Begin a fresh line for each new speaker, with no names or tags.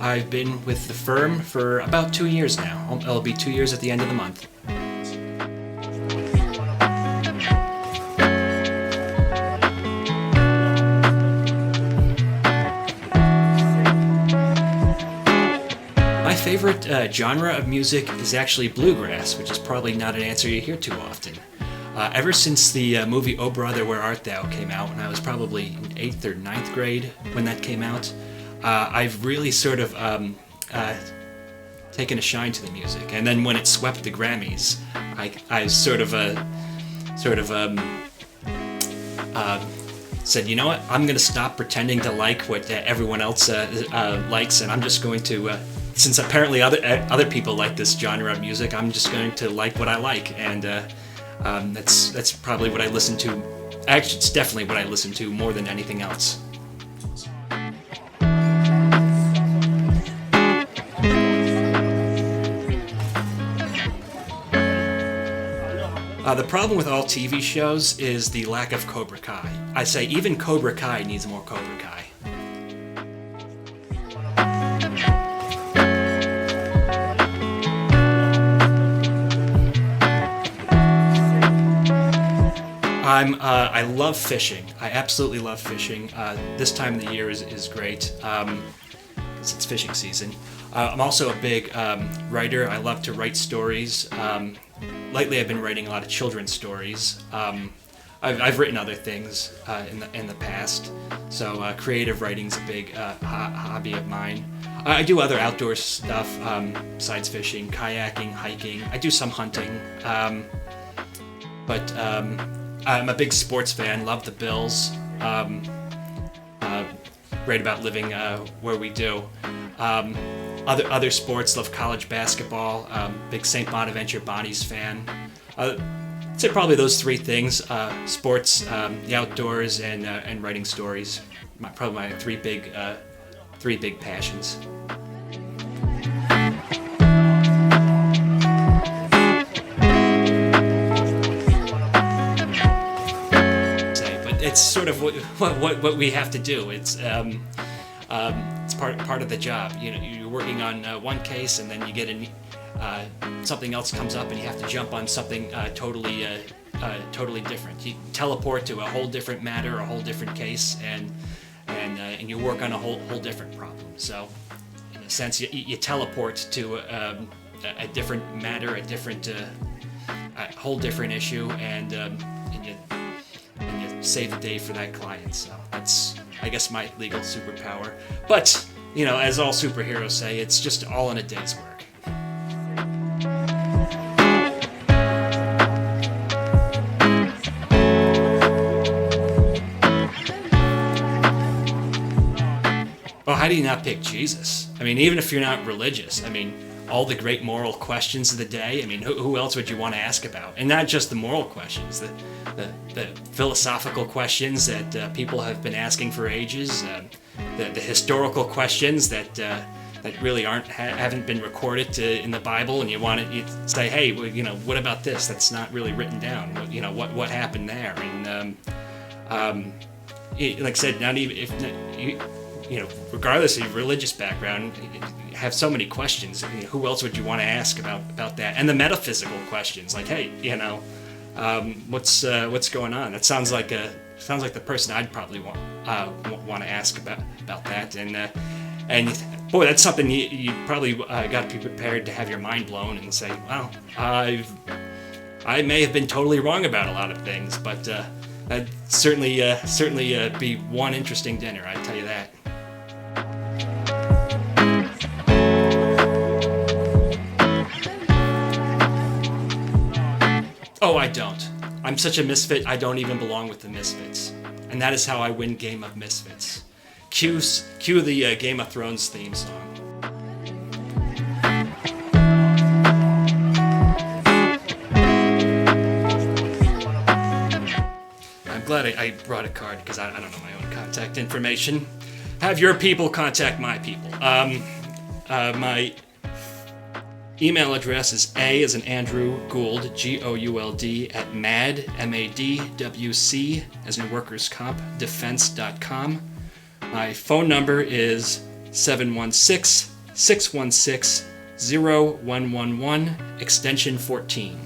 I've been with the firm for about 2 years now. It'll be 2 years at the end of the month. My favorite genre of music is actually bluegrass, which is probably not an answer you hear too often. Ever since the movie Oh Brother, Where Art Thou came out, when I was probably in 8th or ninth grade when that came out, I've really sort of taken a shine to the music. And then when it swept the Grammys, I sort of said, you know what, I'm going to stop pretending to like what everyone else likes, and I'm just going to, since apparently other people like this genre of music, I'm just going to like what I like. And that's probably what I listen to. Actually, it's definitely what I listen to more than anything else. The problem with all TV shows is the lack of Cobra Kai. I say even Cobra Kai needs more Cobra Kai. I love fishing. I absolutely love fishing. This time of the year is great. It's fishing season. I'm also a big writer. I love to write stories. Lately, I've been writing a lot of children's stories. I've written other things in the past, so creative writing's a big hobby of mine. I do other outdoor stuff besides fishing, kayaking, hiking. I do some hunting, but I'm a big sports fan. Love the Bills. Great about living where we do. Other sports, love college basketball. Big St. Bonaventure Bonnies fan. I'd say probably those three things: sports, the outdoors, and writing stories. Probably my three big passions. But it's sort of what we have to do. It's part of the job. You know, you're working on one case, and then you get something else comes up, and you have to jump on something totally different. You teleport to a whole different matter, a whole different case, and you work on a whole different problem. So, in a sense, you teleport to a different matter, a whole different issue, and you save the day for that client. So that's, I guess, my legal superpower. But, you know, as all superheroes say, it's just all in a day's work. Well, how do you not pick Jesus? I mean, even if you're not religious, I mean, all the great moral questions of the day, I mean, who else would you want to ask about? And not just the moral questions, the philosophical questions that people have been asking for ages, the historical questions that really haven't been recorded in the Bible, and you say, hey, well, you know, what about this? That's not really written down. What happened there? And like I said, not even if you know, regardless of your religious background, you have so many questions. I mean, who else would you want to ask about that? And the metaphysical questions, like, hey, you know, what's going on? That sounds like the person I'd probably want to ask about that. And boy, that's something you probably got to be prepared to have your mind blown and say, well, I may have been totally wrong about a lot of things, but that'd certainly be one interesting dinner, I tell you that. Oh, I don't. I'm such a misfit, I don't even belong with the Misfits. And that is how I win Game of Misfits. Cue the Game of Thrones theme song. I'm glad I brought a card, because I don't know my own contact information. Have your people contact my people. My email address is A as in Andrew Gould, Gould, at madwc, as in workers comp, defense.com. My phone number is 716 616-0111, extension 14.